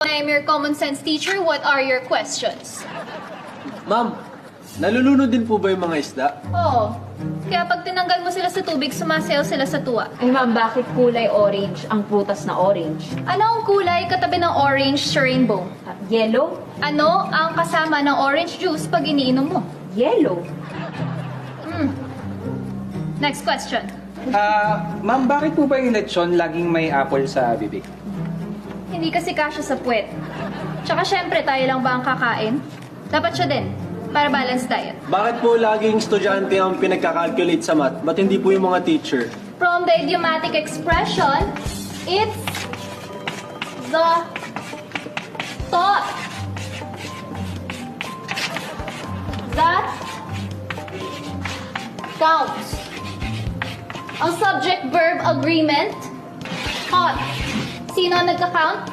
I'm your common sense teacher. What are your questions? Ma'am, nalulunod din po ba yung mga isda? Oo. Kaya pag tinanggal mo sila sa tubig, sumasayaw sila sa tuwa. Ay ma'am, bakit kulay orange ang prutas na orange? Ano ang kulay katabi ng orange sa rainbow? Yellow? Ano ang kasama ng orange juice pag iniinom mo? Yellow. Next question. Ma'am, bakit po ba yung lechon laging may apple sa bibig? Hindi kasi kasya sa puwet. Tsaka syempre, tayo lang ba ang kakain? Dapat siya din, para balance diet. Bakit po laging estudyante ang pinagkakalculate sa math? Ba't hindi po yung mga teacher? From the idiomatic expression, it's the thought that counts. Ang subject-verb agreement, thought. Sino ang nagka-count?